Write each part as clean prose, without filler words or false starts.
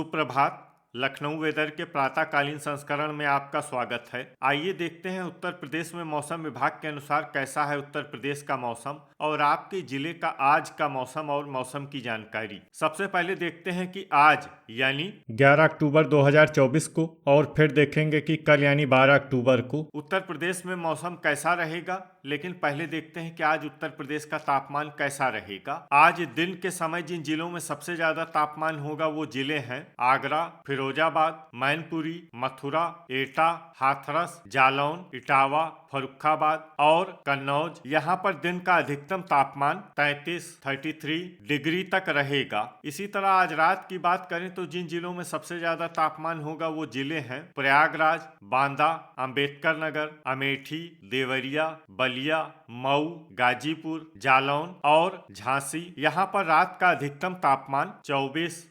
सुप्रभात। लखनऊ वेदर के प्रातःकालीन संस्करण में आपका स्वागत है। आइए देखते हैं उत्तर प्रदेश में मौसम विभाग के अनुसार कैसा है उत्तर प्रदेश का मौसम और आपके जिले का आज का मौसम और मौसम की जानकारी। सबसे पहले देखते हैं कि आज यानी 11 अक्टूबर 2024 को और फिर देखेंगे कि कल यानी 12 अक्टूबर को उत्तर प्रदेश में मौसम कैसा रहेगा। लेकिन पहले देखते हैं कि आज उत्तर प्रदेश का तापमान कैसा रहेगा। आज दिन के समय जिन जिलों में सबसे ज्यादा तापमान होगा वो जिले हैं आगरा, फिरोजाबाद, मैनपुरी, मथुरा, एटा, हाथरस, जालौन, इटावा, फर्रुखाबाद और कन्नौज। यहाँ पर दिन का अधिकतम तापमान 33 डिग्री तक रहेगा। इसी तरह आज रात की बात करें तो जिन जिलों में सबसे ज्यादा तापमान होगा वो जिले हैं प्रयागराज, बांदा, अंबेडकर नगर, अमेठी, देवरिया, बलिया, मऊ, गाजीपुर, जालौन और झांसी। यहाँ पर रात का अधिकतम तापमान 24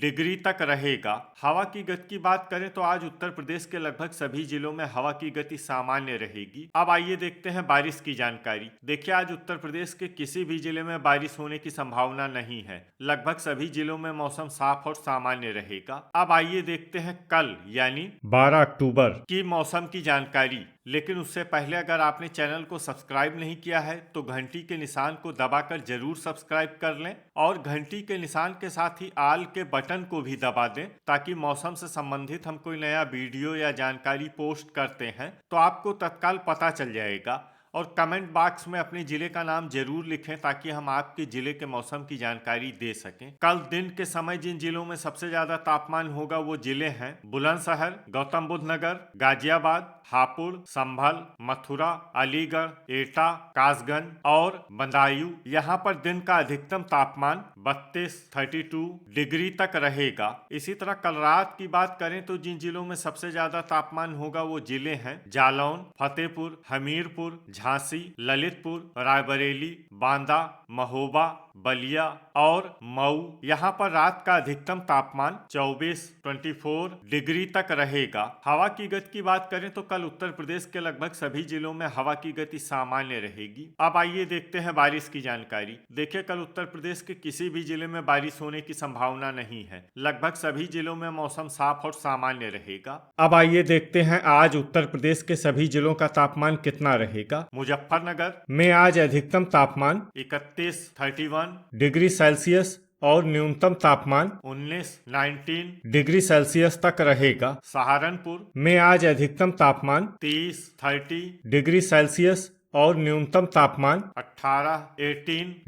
डिग्री तक रहेगा। हवा की गति की बात करें तो आज उत्तर प्रदेश के लगभग सभी जिलों में हवा की गति सामान्य रहेगी। अब आइए देखते हैं बारिश की जानकारी। देखिए आज उत्तर प्रदेश के किसी भी जिले में बारिश होने की संभावना नहीं है। लगभग सभी जिलों में मौसम साफ और सामान्य रहेगा। अब आइए देखते हैं कल यानी 12 अक्टूबर की मौसम की जानकारी। लेकिन उससे पहले अगर आपने चैनल को सब्सक्राइब नहीं किया है तो घंटी के निशान को दबाकर जरूर सब्सक्राइब कर लें और घंटी के निशान के साथ ही आल के बटन को भी दबा दें ताकि मौसम से संबंधित हम कोई नया वीडियो या जानकारी पोस्ट करते हैं तो आपको तत्काल पता चल जाएगा। और कमेंट बॉक्स में अपने जिले का नाम जरूर लिखें ताकि हम आपके जिले के मौसम की जानकारी दे सकें। कल दिन के समय जिन जिलों में सबसे ज्यादा तापमान होगा वो जिले हैं बुलंदशहर, गौतम बुद्ध नगर, गाजियाबाद, हापुड़, संभल, मथुरा, अलीगढ़, एटा, कासगंज और बदायूं। यहाँ पर दिन का अधिकतम तापमान 32 डिग्री तक रहेगा। इसी तरह कल रात की बात करें तो जिन जिलों में सबसे ज्यादा तापमान होगा वो जिले हैं जालौन, फतेहपुर, हमीरपुर, झांसी, ललितपुर, रायबरेली, बांदा, महोबा, बलिया और मऊ। यहाँ पर रात का अधिकतम तापमान 24 डिग्री तक रहेगा। हवा की गति की बात करें तो कल उत्तर प्रदेश के लगभग सभी जिलों में हवा की गति सामान्य रहेगी। अब आइए देखते हैं बारिश की जानकारी। देखिए कल उत्तर प्रदेश के किसी भी जिले में बारिश होने की संभावना नहीं है। लगभग सभी जिलों में मौसम साफ और सामान्य रहेगा। अब आइए देखते हैं आज उत्तर प्रदेश के सभी जिलों का तापमान कितना रहेगा। मुजफ्फरनगर में आज अधिकतम तापमान 31 डिग्री सेल्सियस और न्यूनतम तापमान 19 डिग्री सेल्सियस तक रहेगा। सहारनपुर में आज अधिकतम तापमान 30 डिग्री सेल्सियस और न्यूनतम तापमान 18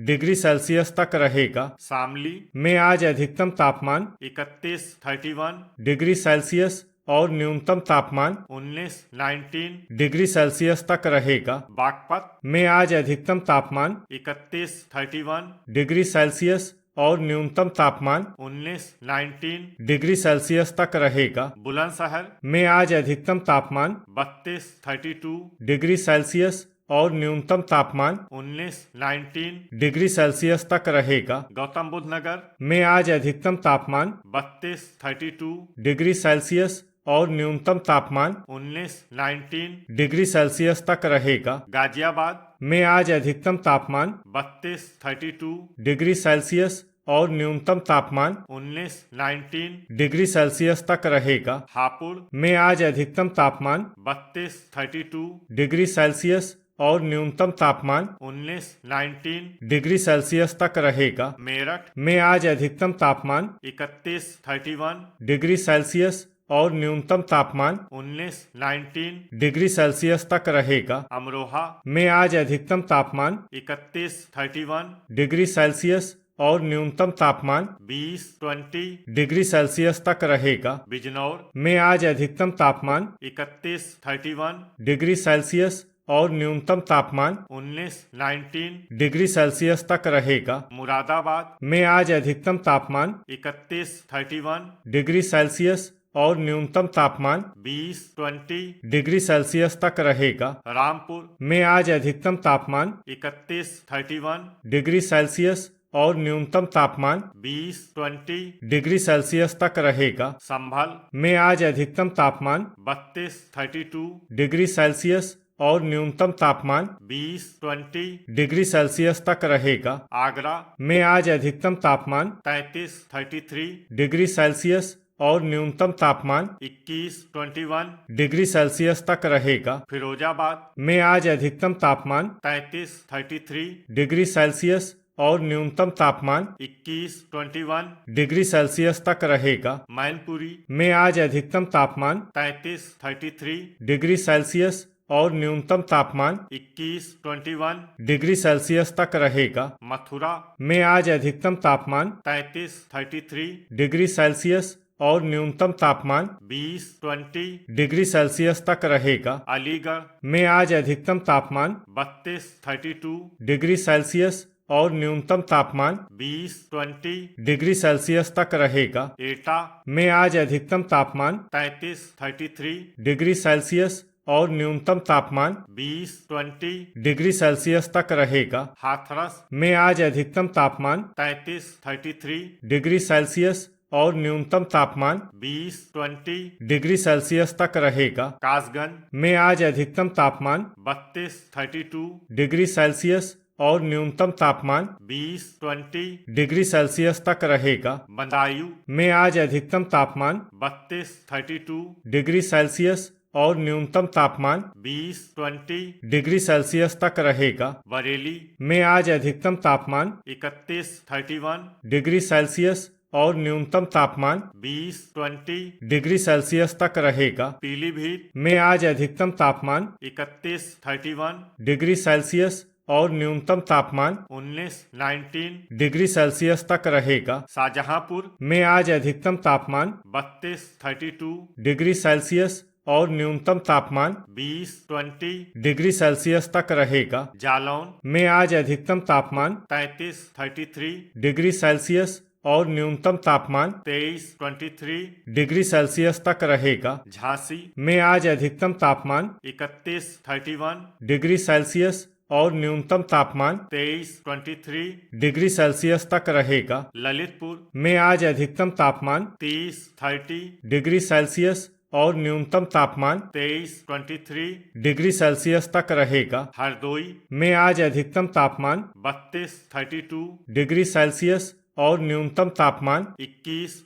डिग्री सेल्सियस तक रहेगा। शामली में आज अधिकतम तापमान 31 डिग्री सेल्सियस और न्यूनतम तापमान 19 डिग्री सेल्सियस तक रहेगा। बागपत में आज अधिकतम तापमान 31 डिग्री सेल्सियस और न्यूनतम तापमान 19 डिग्री सेल्सियस तक रहेगा। बुलंदशहर में आज अधिकतम तापमान 32 डिग्री सेल्सियस और न्यूनतम तापमान 19 डिग्री सेल्सियस तक रहेगा। गौतम बुद्ध नगर में आज अधिकतम तापमान 32 डिग्री सेल्सियस और न्यूनतम तापमान 19 डिग्री सेल्सियस तक रहेगा। गाजियाबाद में आज अधिकतम तापमान 32 डिग्री सेल्सियस और न्यूनतम तापमान 19 डिग्री सेल्सियस तक रहेगा। हापुड़ में आज अधिकतम तापमान 32 डिग्री सेल्सियस और न्यूनतम तापमान 19 डिग्री सेल्सियस तक रहेगा। मेरठ में आज अधिकतम तापमान 31 डिग्री सेल्सियस और न्यूनतम तापमान 19 डिग्री सेल्सियस तक रहेगा। अमरोहा में आज अधिकतम तापमान 31 डिग्री सेल्सियस और न्यूनतम तापमान 20 डिग्री सेल्सियस तक रहेगा। बिजनौर में आज अधिकतम तापमान 31 डिग्री सेल्सियस और न्यूनतम तापमान 19 डिग्री सेल्सियस तक रहेगा। मुरादाबाद में आज अधिकतम तापमान 31 डिग्री सेल्सियस और न्यूनतम तापमान 20 डिग्री सेल्सियस तक रहेगा। रामपुर में आज अधिकतम तापमान 31 डिग्री सेल्सियस और न्यूनतम तापमान 20 डिग्री सेल्सियस तक रहेगा। संभल में आज अधिकतम तापमान 32 डिग्री सेल्सियस और न्यूनतम तापमान 20 डिग्री सेल्सियस तक रहेगा। आगरा में आज अधिकतम तापमान 33 डिग्री सेल्सियस और न्यूनतम तापमान 21 डिग्री सेल्सियस तक रहेगा। फिरोजाबाद में आज अधिकतम तापमान 33 डिग्री सेल्सियस और न्यूनतम तापमान 21 डिग्री सेल्सियस तक रहेगा। मैनपुरी में आज अधिकतम तापमान 33 डिग्री सेल्सियस और न्यूनतम तापमान 21 डिग्री सेल्सियस तक रहेगा। मथुरा में आज अधिकतम तापमान 33 डिग्री सेल्सियस और न्यूनतम तापमान 20 डिग्री सेल्सियस तक रहेगा। अलीगढ़ में आज अधिकतम तापमान 32 डिग्री सेल्सियस और न्यूनतम तापमान 20 डिग्री सेल्सियस तक रहेगा। एटा में आज अधिकतम तापमान 33 डिग्री सेल्सियस और न्यूनतम तापमान 20 डिग्री सेल्सियस तक रहेगा। हाथरस में आज अधिकतम तापमान 33 डिग्री सेल्सियस और न्यूनतम तापमान 20 डिग्री सेल्सियस तक रहेगा। कासगंज में आज अधिकतम तापमान 32 डिग्री सेल्सियस और न्यूनतम तापमान 20 डिग्री सेल्सियस तक रहेगा। बदायूं में आज अधिकतम तापमान 32 डिग्री सेल्सियस और न्यूनतम तापमान 20 डिग्री सेल्सियस तक रहेगा। बरेली में आज अधिकतम तापमान 31 डिग्री सेल्सियस और न्यूनतम तापमान 20 डिग्री सेल्सियस तक रहेगा। पीलीभीत में आज अधिकतम तापमान 31 डिग्री सेल्सियस और न्यूनतम तापमान 19 डिग्री सेल्सियस तक रहेगा। शाहजहांपुर में आज अधिकतम तापमान 32 डिग्री सेल्सियस और न्यूनतम तापमान 20 डिग्री सेल्सियस तक रहेगा। जालौन में आज अधिकतम तापमान 33 डिग्री सेल्सियस और न्यूनतम तापमान 23 डिग्री सेल्सियस तक रहेगा। झांसी में आज अधिकतम तापमान 31 डिग्री सेल्सियस और न्यूनतम तापमान 23 डिग्री सेल्सियस तक रहेगा। ललितपुर में आज अधिकतम तापमान 30 डिग्री सेल्सियस और न्यूनतम तापमान 23 डिग्री सेल्सियस तक रहेगा। हरदोई में आज अधिकतम तापमान 32 डिग्री सेल्सियस और न्यूनतम तापमान 21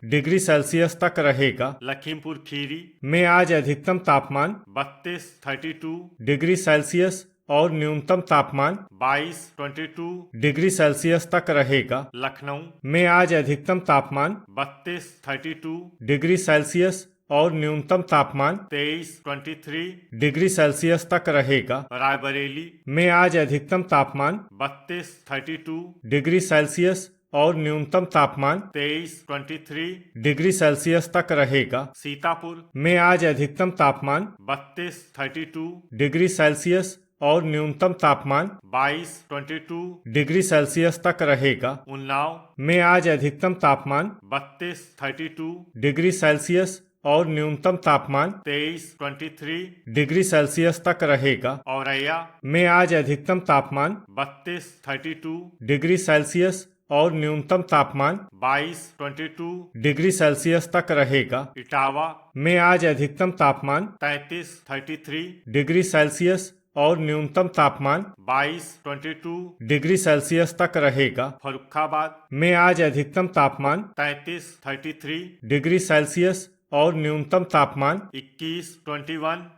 डिग्री सेल्सियस तक रहेगा। लखीमपुर खीरी में आज अधिकतम तापमान 32 डिग्री सेल्सियस और न्यूनतम तापमान 22 डिग्री सेल्सियस तक रहेगा। लखनऊ में आज अधिकतम तापमान 32 डिग्री सेल्सियस और न्यूनतम तापमान 23 डिग्री सेल्सियस तक रहेगा। रायबरेली में आज अधिकतम तापमान 32 डिग्री सेल्सियस और न्यूनतम तापमान 23 डिग्री सेल्सियस तक रहेगा। सीतापुर में आज अधिकतम तापमान 32 डिग्री सेल्सियस और न्यूनतम तापमान 22 डिग्री सेल्सियस तक रहेगा। उन्नाव में आज अधिकतम तापमान 32 डिग्री सेल्सियस और न्यूनतम तापमान 23 डिग्री सेल्सियस तक रहेगा। औरैया में आज अधिकतम तापमान 32 डिग्री सेल्सियस और न्यूनतम तापमान 22 डिग्री सेल्सियस तक रहेगा। इटावा में आज अधिकतम तापमान 33 डिग्री सेल्सियस और न्यूनतम तापमान 22 डिग्री सेल्सियस तक रहेगा। फर्रुखाबाद में आज अधिकतम तापमान 33 डिग्री सेल्सियस और न्यूनतम तापमान 21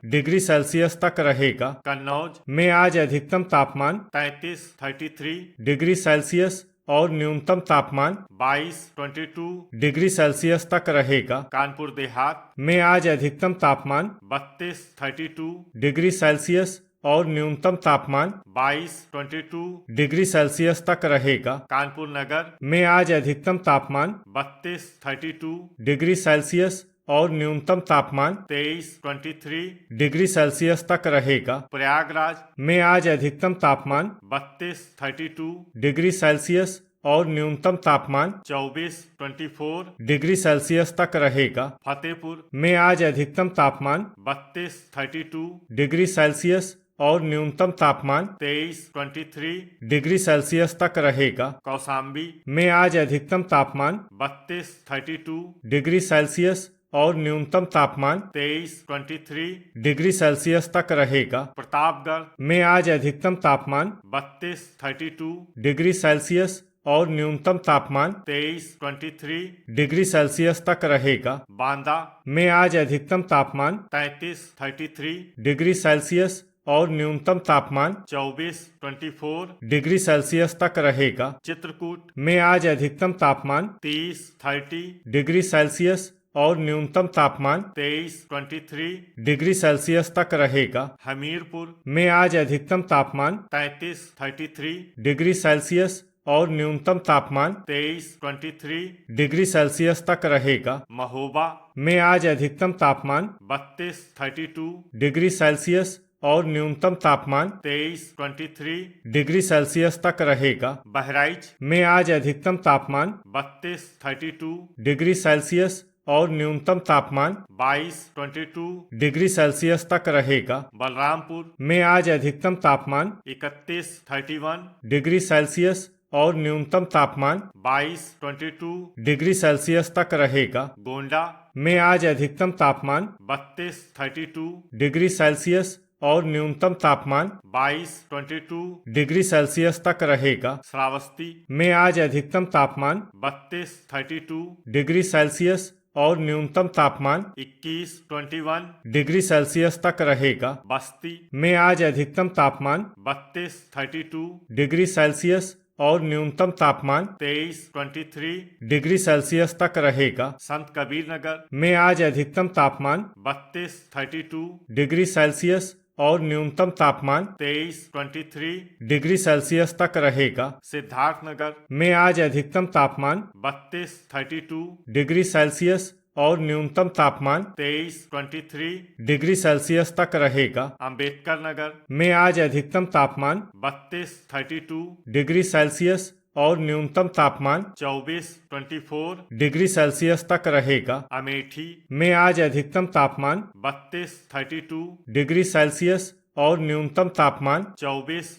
डिग्री सेल्सियस तक रहेगा। कन्नौज में आज अधिकतम तापमान 33 डिग्री सेल्सियस और न्यूनतम तापमान 22 डिग्री सेल्सियस तक रहेगा। कानपुर देहात में आज अधिकतम तापमान 32 डिग्री सेल्सियस और न्यूनतम तापमान 22 डिग्री सेल्सियस तक रहेगा। कानपुर नगर में आज अधिकतम तापमान 32 डिग्री सेल्सियस और न्यूनतम तापमान 23 डिग्री सेल्सियस तक रहेगा। प्रयागराज में आज अधिकतम तापमान 32 डिग्री सेल्सियस और न्यूनतम तापमान 24 डिग्री सेल्सियस तक रहेगा। फतेहपुर में आज अधिकतम तापमान 32 डिग्री सेल्सियस और न्यूनतम तापमान 23 डिग्री सेल्सियस तक रहेगा। कौशाम्बी में आज अधिकतम तापमान 32 डिग्री सेल्सियस और न्यूनतम तापमान 23 डिग्री सेल्सियस तक रहेगा। प्रतापगढ़ में आज अधिकतम तापमान 32 डिग्री सेल्सियस और न्यूनतम तापमान 23 डिग्री सेल्सियस तक रहेगा। बांदा में आज अधिकतम तापमान 33 डिग्री सेल्सियस और न्यूनतम तापमान 24 डिग्री सेल्सियस तक रहेगा। चित्रकूट में आज अधिकतम तापमान 30 डिग्री सेल्सियस और न्यूनतम तापमान 23 डिग्री सेल्सियस तक रहेगा। हमीरपुर में आज अधिकतम तापमान 33 डिग्री सेल्सियस और न्यूनतम तापमान 23 डिग्री सेल्सियस तक रहेगा। महोबा में आज अधिकतम तापमान 32 डिग्री सेल्सियस और न्यूनतम तापमान 23 डिग्री सेल्सियस तक रहेगा। बहराइच में आज अधिकतम तापमान 32 डिग्री सेल्सियस और न्यूनतम तापमान 22 डिग्री सेल्सियस तक रहेगा। बलरामपुर में आज अधिकतम तापमान 31 डिग्री सेल्सियस और न्यूनतम तापमान 22 डिग्री सेल्सियस तक रहेगा। गोंडा में आज अधिकतम तापमान 32 डिग्री सेल्सियस और न्यूनतम तापमान 22 डिग्री सेल्सियस तक रहेगा। श्रावस्ती में आज अधिकतम तापमान 32 डिग्री सेल्सियस और न्यूनतम तापमान 21 डिग्री सेल्सियस तक रहेगा। बस्ती में आज अधिकतम तापमान 32 डिग्री सेल्सियस और न्यूनतम तापमान 23 डिग्री सेल्सियस तक रहेगा। संत कबीर नगर में आज अधिकतम तापमान 32 डिग्री सेल्सियस और न्यूनतम तापमान 23 डिग्री सेल्सियस तक रहेगा। सिद्धार्थनगर में आज अधिकतम तापमान 32 डिग्री सेल्सियस और न्यूनतम तापमान 23 डिग्री सेल्सियस तक रहेगा। अंबेडकर नगर में आज अधिकतम तापमान 32 डिग्री सेल्सियस और न्यूनतम तापमान 24 डिग्री सेल्सियस तक रहेगा। अमेठी में आज अधिकतम तापमान 32 डिग्री सेल्सियस और न्यूनतम तापमान 24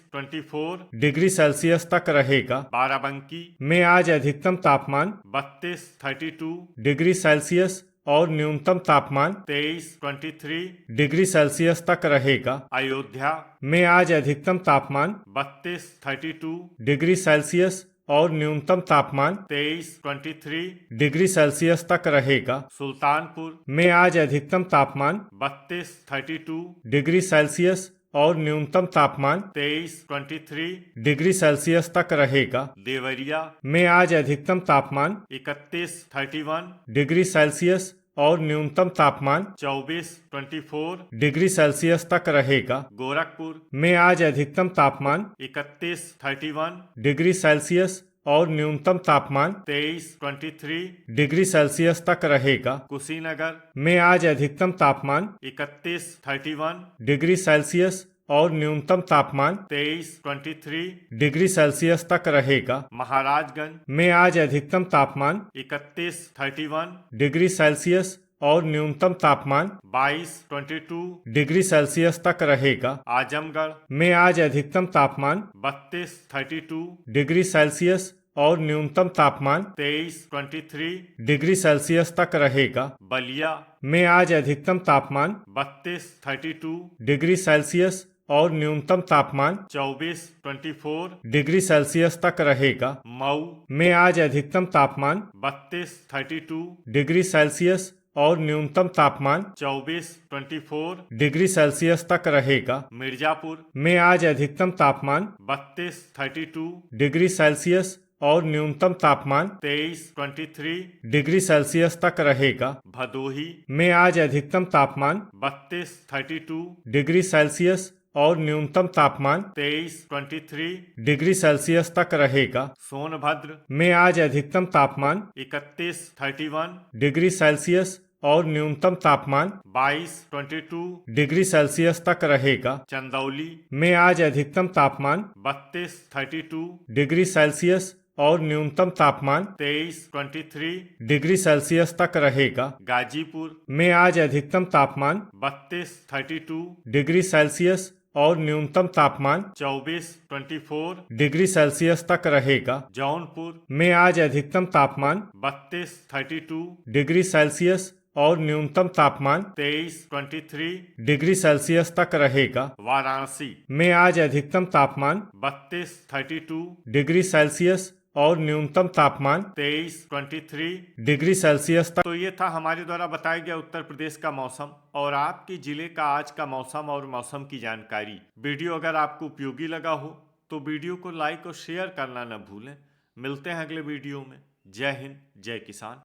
डिग्री सेल्सियस तक रहेगा। बाराबंकी में आज अधिकतम तापमान 32 डिग्री सेल्सियस और न्यूनतम तापमान 23 डिग्री सेल्सियस तक रहेगा। अयोध्या में आज अधिकतम तापमान 32 डिग्री सेल्सियस और न्यूनतम तापमान 23 डिग्री सेल्सियस तक रहेगा। सुल्तानपुर में आज अधिकतम तापमान 32 डिग्री सेल्सियस और न्यूनतम तापमान 23 डिग्री सेल्सियस तक रहेगा। देवरिया में आज अधिकतम तापमान 31 डिग्री सेल्सियस और न्यूनतम तापमान 24 डिग्री सेल्सियस तक रहेगा। गोरखपुर में आज अधिकतम तापमान 31 डिग्री सेल्सियस और न्यूनतम तापमान 23 डिग्री सेल्सियस तक रहेगा। कुशीनगर में आज अधिकतम तापमान 31 डिग्री सेल्सियस और न्यूनतम तापमान 23 डिग्री सेल्सियस तक रहेगा। महाराजगंज में आज अधिकतम तापमान 31 डिग्री सेल्सियस और न्यूनतम तापमान 22 डिग्री सेल्सियस तक रहेगा। आजमगढ़ में आज अधिकतम तापमान 32 डिग्री सेल्सियस और न्यूनतम तापमान 23 डिग्री सेल्सियस तक रहेगा। बलिया में आज अधिकतम तापमान 32 डिग्री सेल्सियस और न्यूनतम तापमान 24 डिग्री सेल्सियस तक रहेगा। मऊ में आज अधिकतम तापमान 32 डिग्री सेल्सियस और न्यूनतम तापमान 24 डिग्री सेल्सियस तक रहेगा। मिर्जापुर में आज अधिकतम तापमान 32 डिग्री सेल्सियस और न्यूनतम तापमान 23 डिग्री सेल्सियस तक रहेगा। भदोही में आज अधिकतम तापमान 32 डिग्री सेल्सियस और न्यूनतम तापमान 23 डिग्री सेल्सियस तक रहेगा। सोनभद्र में आज अधिकतम तापमान 31 डिग्री सेल्सियस और न्यूनतम तापमान 22 डिग्री सेल्सियस तक रहेगा। चंदौली में आज अधिकतम तापमान 32 डिग्री सेल्सियस और न्यूनतम तापमान 23 डिग्री सेल्सियस तक रहेगा। गाजीपुर में आज अधिकतम तापमान 32 डिग्री सेल्सियस और न्यूनतम तापमान 24 डिग्री सेल्सियस तक रहेगा। जौनपुर में आज अधिकतम तापमान 32 डिग्री सेल्सियस और न्यूनतम तापमान 23 डिग्री सेल्सियस तक रहेगा। वाराणसी में आज अधिकतम तापमान 32 डिग्री सेल्सियस और न्यूनतम तापमान 23 डिग्री सेल्सियस तक। तो ये था हमारे द्वारा बताया गया उत्तर प्रदेश का मौसम और आपके जिले का आज का मौसम और मौसम की जानकारी। वीडियो अगर आपको उपयोगी लगा हो तो वीडियो को लाइक और शेयर करना न भूलें। मिलते हैं अगले वीडियो में। जय हिंद, जय किसान।